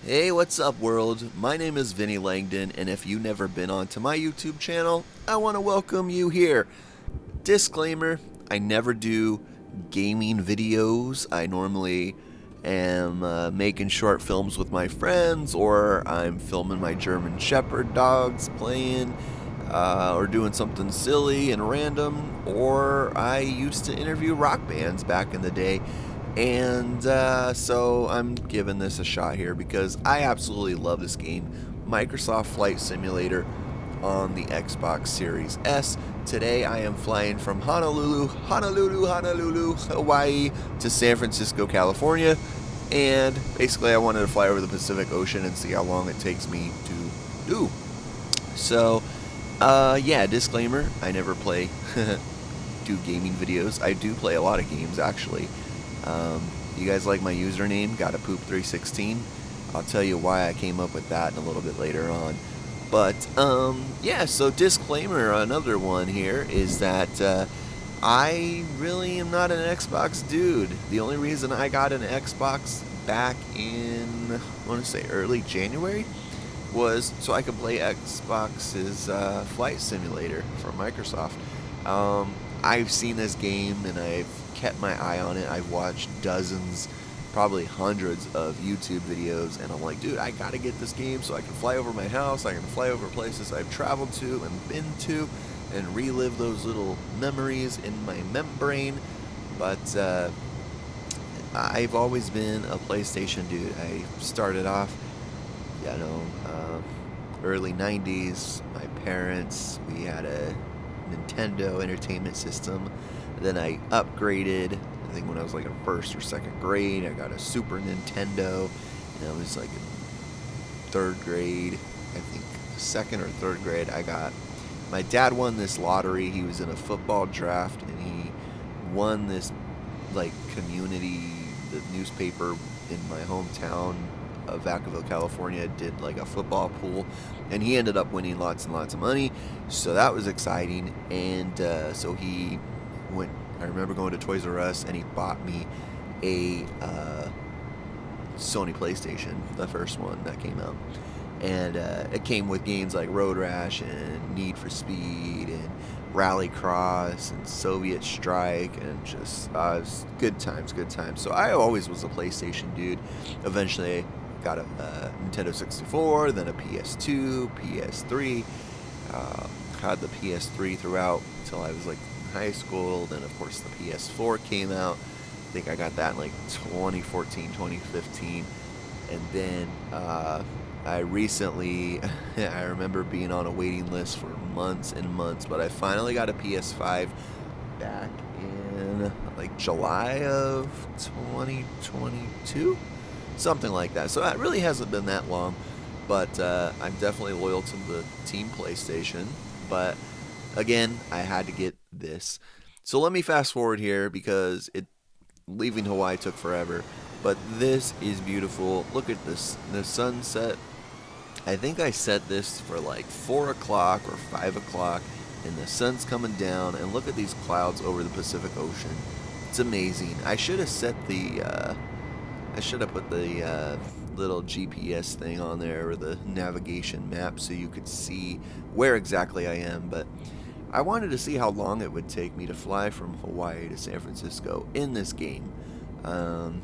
Hey, what's up, world? My name is Vinnie Langdon, and if you've never been onto my YouTube channel, I want to welcome you here. Disclaimer, I never do gaming videos. I normally am making short films with my friends, or I'm filming my German Shepherd dogs playing, or doing something silly and random, or I used to interview rock bands back in the day. And so I'm giving this a shot here because I absolutely love this game, Microsoft Flight Simulator on the Xbox Series S. Today I am flying from Honolulu, Hawaii to San Francisco, California. And basically I wanted to fly over the Pacific Ocean and see how long it takes me to do. So, yeah, disclaimer, I never play do gaming videos. I do play a lot of games actually. You guys like my username, Gotta Poop 316? I'll tell you why I came up with that in a little bit later on. But yeah, so disclaimer, another one here is that I really am not an Xbox dude. The only reason I got an Xbox back in, I want to say early January, was so I could play Xbox's Flight Simulator from Microsoft. I've seen this game and I've kept my eye on it. I've watched dozens, probably hundreds of YouTube videos, and I'm like, dude, I gotta get this game so I can fly over my house, I can fly over places I've traveled to and been to, and relive those little memories in my membrane. But I've always been a PlayStation dude. I started off, you know, early 90s. My parents, we had a Nintendo Entertainment System. Then I upgraded. I think when I was like in first or second grade, I got a Super Nintendo. And I was like in third grade, I think second or third grade, I got. My dad won this lottery. He was in a football draft and he won this like community, the newspaper in my hometown of Vacaville, California, did like a football pool, and he ended up winning lots and lots of money. So that was exciting. And so he went. I remember going to Toys R Us, and he bought me a Sony PlayStation, the first one that came out, and it came with games like Road Rash and Need for Speed and Rallycross and Soviet Strike, and just good times, good times. So I always was a PlayStation dude. Eventually, I got a Nintendo 64, then a PS2, PS3. Had the PS3 throughout until I was like in high school. Then, of course, the PS4 came out. I think I got that in like 2014, 2015. And then I recently, I remember being on a waiting list for months and months, but I finally got a PS5 back in like July of 2022, something like that. So it really hasn't been that long, but I'm definitely loyal to the Team PlayStation. But again, I had to get this. So let me fast forward here because leaving Hawaii took forever. But this is beautiful. Look at this. The sunset. I think I set this for like 4 o'clock or 5 o'clock, and the sun's coming down. And look at these clouds over the Pacific Ocean. It's amazing. I should have set the. I should have put the little GPS thing on there, or the navigation map, so you could see where exactly I am. But I wanted to see how long it would take me to fly from Hawaii to San Francisco in this game. Um,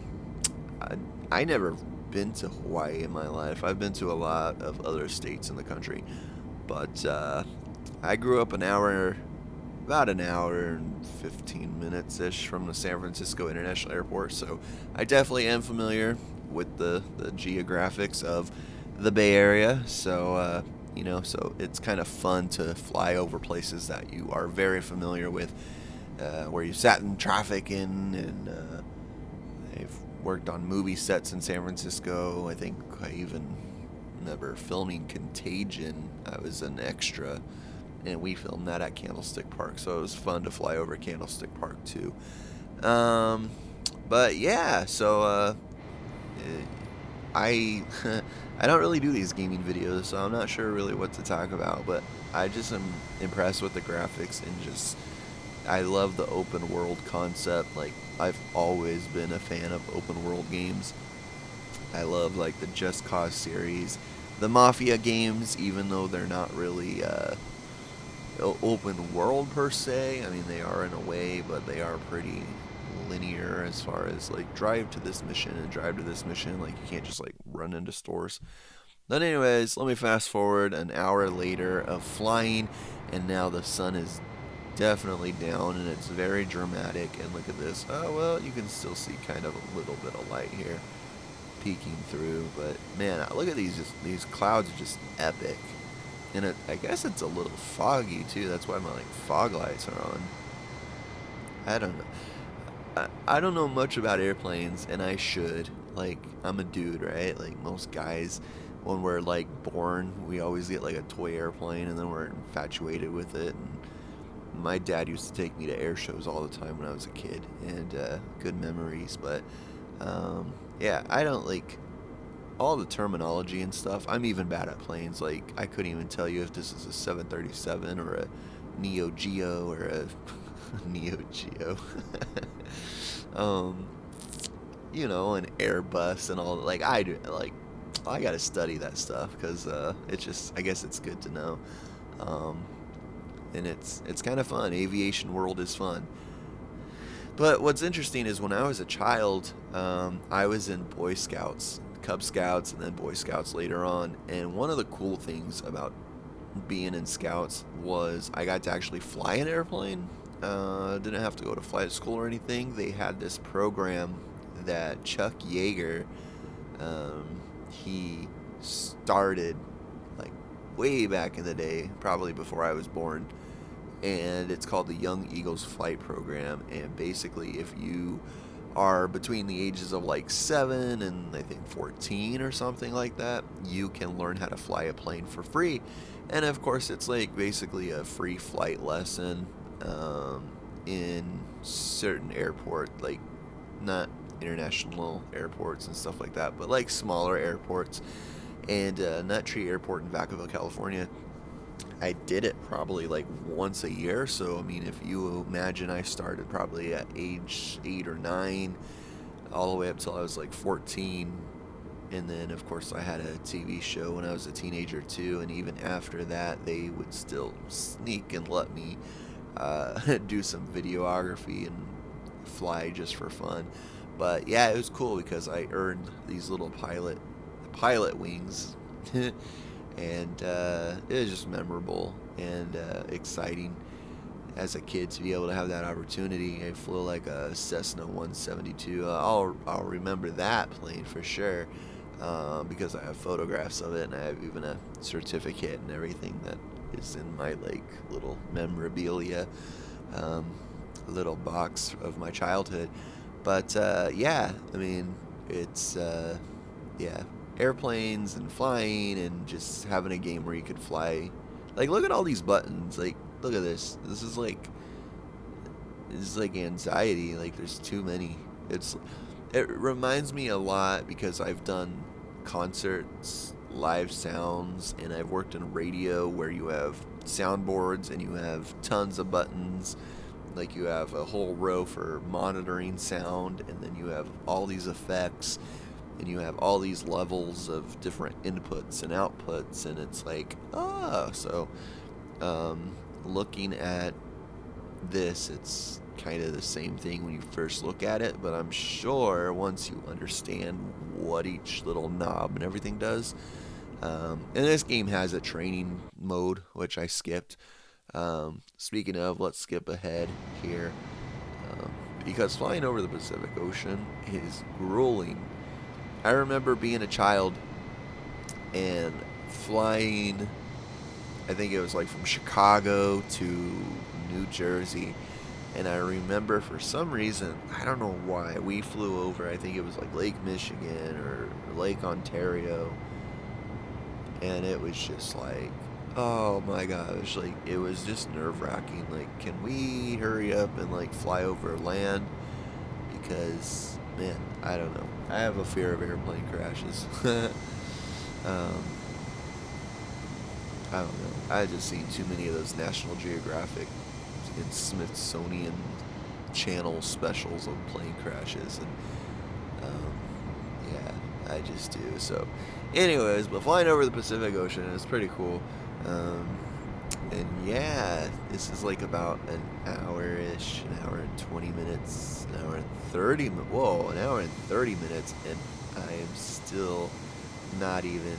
I never been to Hawaii in my life. I've been to a lot of other states in the country, but I grew up about an hour and 15 minutes ish from the San Francisco International Airport, so I definitely am familiar with the geographics of the Bay Area. So so it's kind of fun to fly over places that you are very familiar with, where you sat in traffic and I've worked on movie sets in San Francisco. I think I even remember filming Contagion. I was an extra, and we filmed that at Candlestick Park, so it was fun to fly over Candlestick Park too. But yeah, so I I don't really do these gaming videos, so I'm not sure really what to talk about. But I just am impressed with the graphics, and just I love the open world concept. Like, I've always been a fan of open world games. I love like the Just Cause series, the Mafia games, even though they're not really open world per se. I mean, they are in a way, but they are pretty linear as far as like drive to this mission and drive to this mission. Like you can't just like run into stores. But anyways, let me fast forward an hour later of flying, and now the sun is definitely down, and it's very dramatic. And look at this. Oh well, you can still see kind of a little bit of light here peeking through. But man, look at these clouds are just epic. And I guess it's a little foggy too. That's why my like fog lights are on. I don't know. I don't know much about airplanes, and I should. Like, I'm a dude, right? Like most guys, when we're like born, we always get like a toy airplane, and then we're infatuated with it. And my dad used to take me to air shows all the time when I was a kid, and good memories. But yeah, I don't like all the terminology and stuff. I'm even bad at planes. Like, I couldn't even tell you if this is a 737 or a Neo Geo or a Neo Geo. um, an Airbus and all. Like, I do. Like, I gotta study that stuff because it's just. I guess it's good to know. Um, and it's kind of fun. Aviation world is fun. But what's interesting is when I was a child, I was in Boy Scouts, Cub Scouts, and then Boy Scouts later on. And one of the cool things about being in Scouts was I got to actually fly an airplane. Didn't have to go to flight school or anything. They had this program that Chuck Yeager, he started like way back in the day, probably before I was born. And it's called the Young Eagles Flight Program. And basically, if you are between the ages of like 7 and I think 14 or something like that, you can learn how to fly a plane for free. And of course, it's like basically a free flight lesson in certain airport, like not international airports and stuff like that, but like smaller airports. And Nut Tree Airport in Vacaville, California, I did it probably like once a year. So I mean, if you imagine, I started probably at age 8 or 9, all the way up till I was like 14, and then of course I had a TV show when I was a teenager too. And even after that, they would still sneak and let me do some videography and fly just for fun. But yeah, it was cool because I earned these little pilot wings. And it was just memorable and exciting as a kid to be able to have that opportunity. I flew like a Cessna 172. I'll remember that plane for sure because I have photographs of it, and I have even a certificate and everything that is in my like little memorabilia little box of my childhood. But yeah, I mean, it's yeah, airplanes and flying and just having a game where you could fly. Like, look at all these buttons. Like, look at this. This is like anxiety. Like, there's too many. It reminds me a lot because I've done concerts, live sounds, and I've worked in radio where you have soundboards and you have tons of buttons. Like, you have a whole row for monitoring sound, and then you have all these effects, and you have all these levels of different inputs and outputs, and it's like, so looking at this, it's kind of the same thing when you first look at it, but I'm sure once you understand what each little knob and everything does, and this game has a training mode, which I skipped. Speaking of, let's skip ahead here, because flying over the Pacific Ocean is grueling. I remember being a child and flying, I think it was like from Chicago to New Jersey. And I remember for some reason, I don't know why, we flew over, I think it was like Lake Michigan or Lake Ontario. And it was just like, oh my gosh, like it was just nerve wracking. Like, can we hurry up and like fly over land? Because, man, I don't know. I have a fear of airplane crashes. I don't know. I just seen too many of those National Geographic and Smithsonian Channel specials of plane crashes, and yeah, I just do. So, anyways, but flying over the Pacific Ocean is pretty cool. And yeah, this is like about an hour-ish, an hour and 20 minutes, an hour and 30, whoa, an hour and 30 minutes, and I am still not even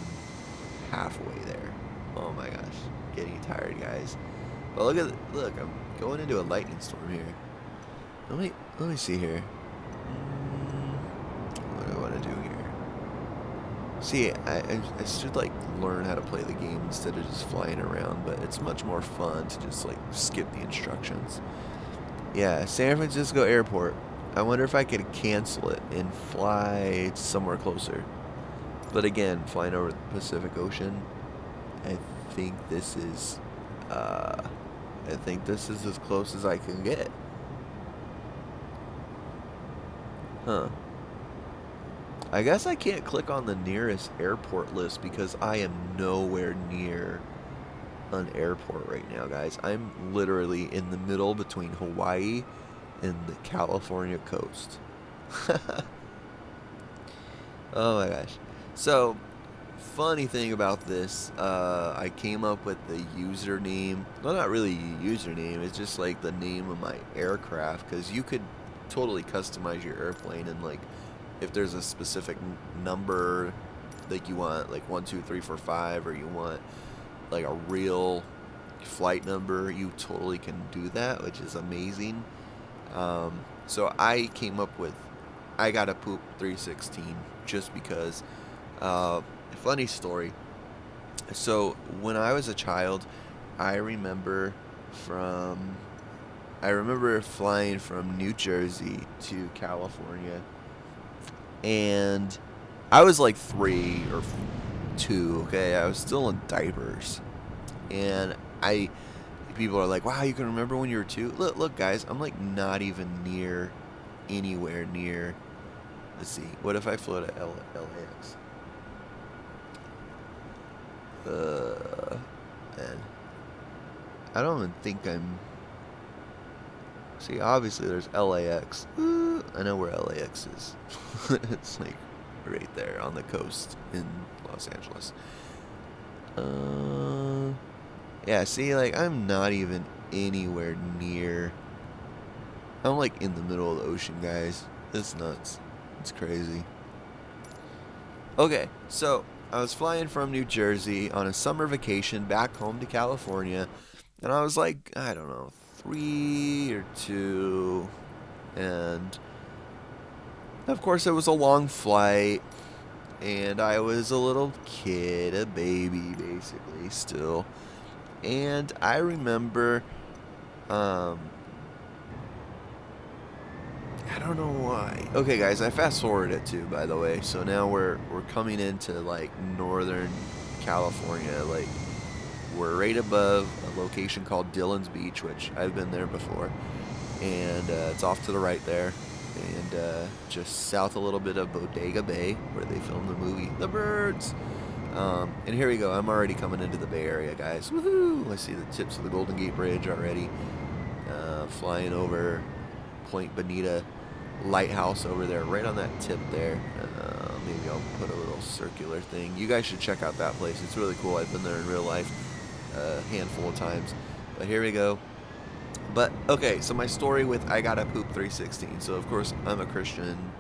halfway there. Oh my gosh, getting tired, guys. But look, I'm going into a lightning storm here. Let me see here. What do I want to do here? See, I should like learn how to play the game instead of just flying around, but it's much more fun to just like skip the instructions. Yeah, San Francisco Airport. I wonder if I could cancel it and fly somewhere closer. But again, flying over the Pacific Ocean, I think this is as close as I can get. Huh. I guess I can't click on the nearest airport list because I am nowhere near an airport right now, guys. I'm literally in the middle between Hawaii and the California coast. Oh my gosh. So, funny thing about this, I came up with the username. Well, not really a username, it's just like the name of my aircraft, because you could totally customize your airplane, and like if there's a specific number that you want, like 1, 2, 3, 4, 5, or you want like a real flight number, you totally can do that, which is amazing. So I came up with I Gotta Poop 316 just because. Funny story. So when I was a child, I remember flying from New Jersey to California, and I was like 3 or 2. Okay, I was still in diapers, and people are like, "Wow, you can remember when you were 2?" Look, guys, I'm like not even anywhere near. Let's see. What if I flew to LAX? And I don't even think I'm. See, obviously there's LAX. I know where LAX is. It's like right there on the coast in Los Angeles. Yeah, see, like I'm not even anywhere near. I'm like in the middle of the ocean, guys. It's nuts. It's crazy. Okay, so I was flying from New Jersey on a summer vacation back home to California, and I was like, I don't know, 3 or 2, and of course it was a long flight, and I was a little kid, a baby basically still, and I remember, I don't know why. Okay, guys, I fast forwarded it too, by the way. So now we're coming into like Northern California. Like we're right above a location called Dillon's Beach, which I've been there before, and it's off to the right there, and just south a little bit of Bodega Bay, where they filmed the movie The Birds. And here we go. I'm already coming into the Bay Area, guys. Woohoo! I see the tips of the Golden Gate Bridge already. Flying over Point Bonita lighthouse over there, right on that tip there. Maybe I'll put a little circular thing. You guys should check out that place. It's really cool. I've been there in real life a handful of times. But here we go. But okay, so my story with I Gotta Poop 316. So of course I'm a Christian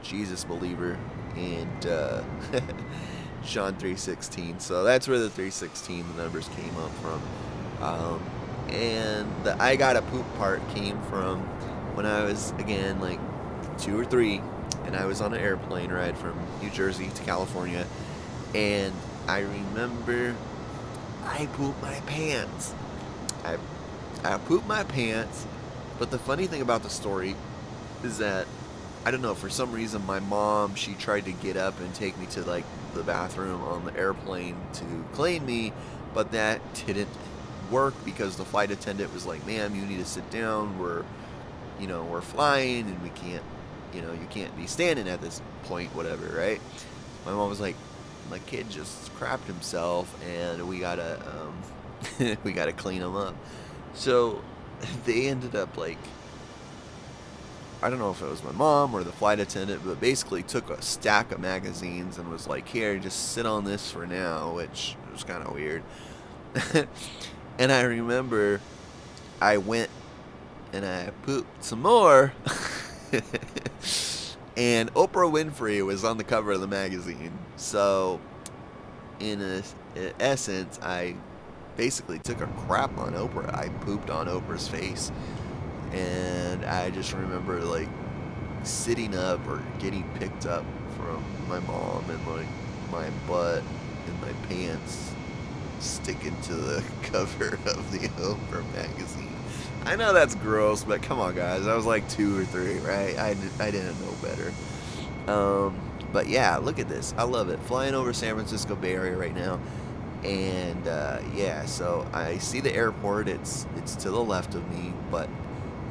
Jesus believer, and John 3:16. So that's where the 316 the numbers came up from. And the I Gotta Poop part came from when I was, again, like 2 or 3, and I was on an airplane ride from New Jersey to California, and I remember I pooped my pants. I pooped my pants, but the funny thing about the story is that, I don't know, for some reason my mom, she tried to get up and take me to like the bathroom on the airplane to clean me, but that didn't work because the flight attendant was like, "Ma'am, you need to sit down. We're flying, and we can't, you can't be standing at this point, whatever," right? My mom was like, "My kid just crapped himself, and we gotta we gotta clean him up." So they ended up like I don't know if it was my mom or the flight attendant, but basically took a stack of magazines and was like, here, just sit on this for now, which was kind of weird. And I remember I went and I pooped some more. And Oprah Winfrey was on the cover of the magazine. So, in essence, I basically took a crap on Oprah. I pooped on Oprah's face. And I just remember, like, sitting up or getting picked up from my mom and, like, my butt and my pants sticking to the cover of the Oprah magazine. I know that's gross, but come on, guys. I was like 2 or 3, right? I didn't know better. But yeah, look at this. I love it. Flying over San Francisco Bay Area right now. And yeah, so I see the airport. It's to the left of me, but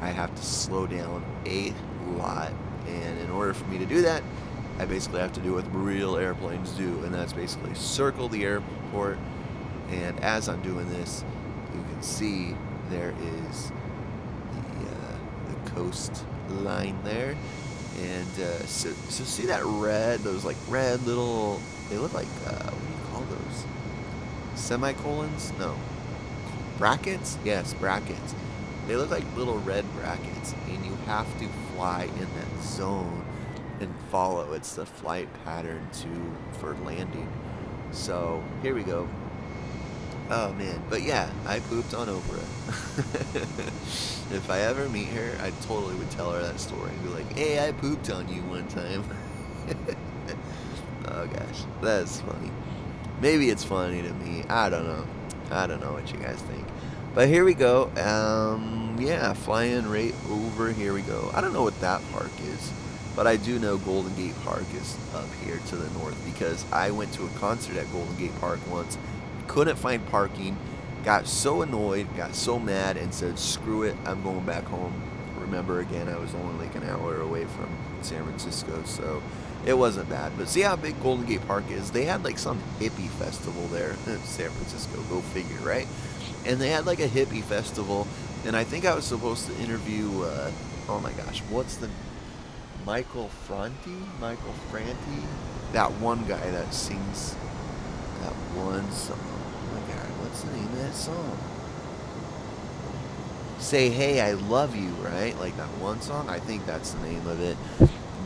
I have to slow down a lot. And in order for me to do that, I basically have to do what real airplanes do, and that's basically circle the airport. And as I'm doing this, you can see there is the coastline there. And so see that red, those like red little, they look like, what do you call those? Semicolons? No. Brackets? Yes, brackets. They look like little red brackets, and you have to fly in that zone and follow. It's the flight pattern for landing. So here we go. Oh man, but yeah, I pooped on Oprah. If I ever meet her, I totally would tell her that story and be like, hey, I pooped on you one time. Oh gosh, that's funny. Maybe it's funny to me. I don't know. I don't know what you guys think. But here we go. Yeah, flying right over. Here we go. I don't know what that park is, but I do know Golden Gate Park is up here to the north because I went to a concert at Golden Gate Park once. Couldn't find parking, got so annoyed, got so mad, and said, screw it, I'm going back home. Remember, again, I was only like an hour away from San Francisco, so it wasn't bad. But see how big Golden Gate Park is? They had like some hippie festival there in San Francisco, go figure, right? And they had like a hippie festival, and I think I was supposed to interview, oh my gosh, what's the, Michael Franti? That one guy that sings that one song. Oh my god, what's the name of that song? Say Hey I Love You, right? Like that one song? I think that's the name of it.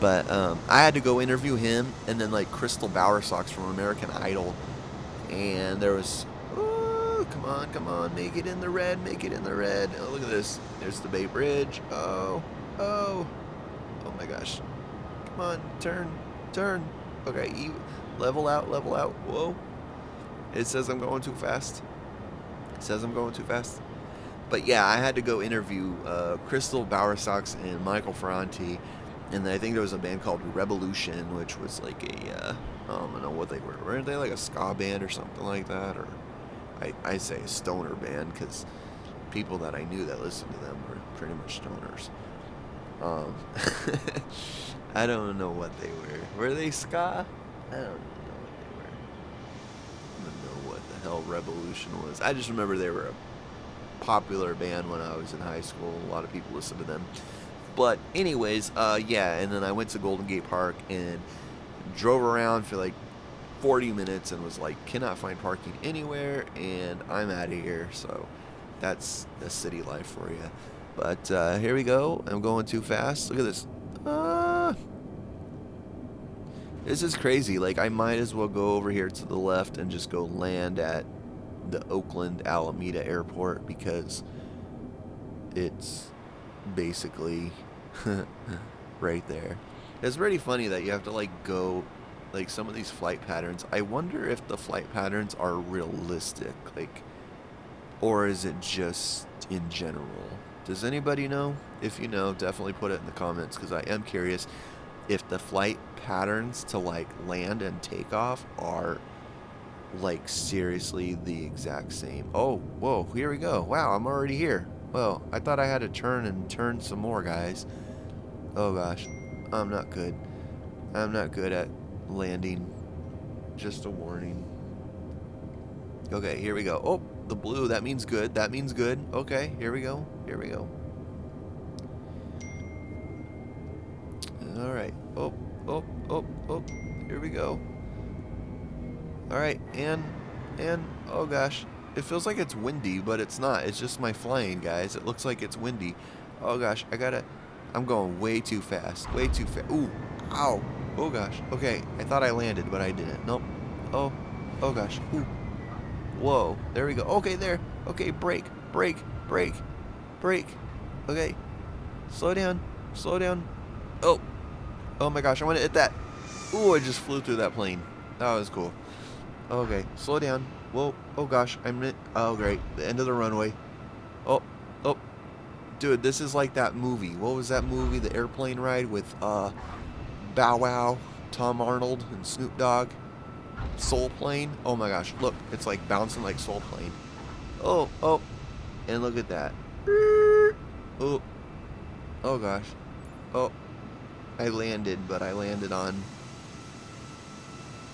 But I had to go interview him, and then like Crystal Bowersox from American Idol. And there was, oh, come on, make it in the red, Oh, look at this. There's the Bay Bridge. Oh my gosh. Come on, turn. Okay, level out. Whoa. It says I'm going too fast. But yeah, I had to go interview Crystal Bowersox and Michael Ferranti, and I think there was a band called Revolution, which was like a, I don't know what they were. Weren't they like a ska band or something like that? Or I say a stoner band because people that I knew that listened to them were pretty much stoners. I don't know what they were. Were they ska? I don't know. What the hell Revolution was. I just remember they were a popular band when I was in high school. A lot of people listened to them. But anyways, yeah, and then I went to Golden Gate Park and drove around for like 40 minutes and was like, cannot find parking anywhere, and I'm out of here. So that's the city life for you. But here we go. I'm going too fast. Look at this. This is crazy. Like, I might as well go over here to the left and just go land at the Oakland Alameda Airport because it's basically right there. It's pretty funny that you have to like go, like some of these flight patterns. I wonder if the flight patterns are realistic, like, or is it just in general? Does anybody know? If you know, definitely put it in the comments because I am curious if the flight patterns to like land and take off are like seriously the exact same. Oh, whoa, here we go. Wow, I'm already here. Well, I thought I had to turn some more, guys. Oh gosh, I'm not good. I'm not good at landing. Just a warning. Okay, here we go. Oh, the blue, that means good. That means good. Okay, here we go. All right. Oh, oh, oh, oh. Here we go. All right, and oh gosh, it feels like it's windy, but it's not. It's just my flying, guys. It looks like it's windy. Oh gosh, I'm going way too fast. Way too fast. Ooh, ow. Oh gosh. Okay, I thought I landed, but I didn't. Nope. Oh, oh gosh. Ooh. Whoa. There we go. Okay, there. Okay, brake, brake, brake, brake. Okay, slow down, slow down. Oh, oh my gosh, I want to hit that. Ooh, I just flew through that plane. That was cool. Okay, slow down. Whoa, oh gosh, oh great, the end of the runway. Oh, oh, dude, this is like that movie. What was that movie, the airplane ride with, Bow Wow, Tom Arnold, and Snoop Dogg? Soul Plane? Oh my gosh, look, it's like bouncing like Soul Plane. Oh, oh, and look at that. Oh, oh gosh. Oh, I landed, but I landed on,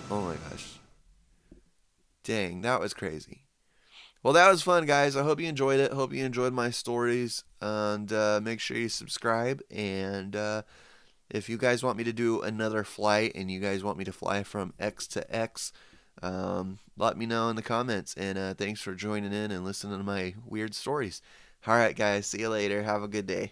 oh my gosh. Dang, that was crazy. Well, that was fun, guys. I hope you enjoyed it. Hope you enjoyed my stories. And make sure you subscribe. And if you guys want me to do another flight and you guys want me to fly from X to X, let me know in the comments. And thanks for joining in and listening to my weird stories. All right, guys. See you later. Have a good day.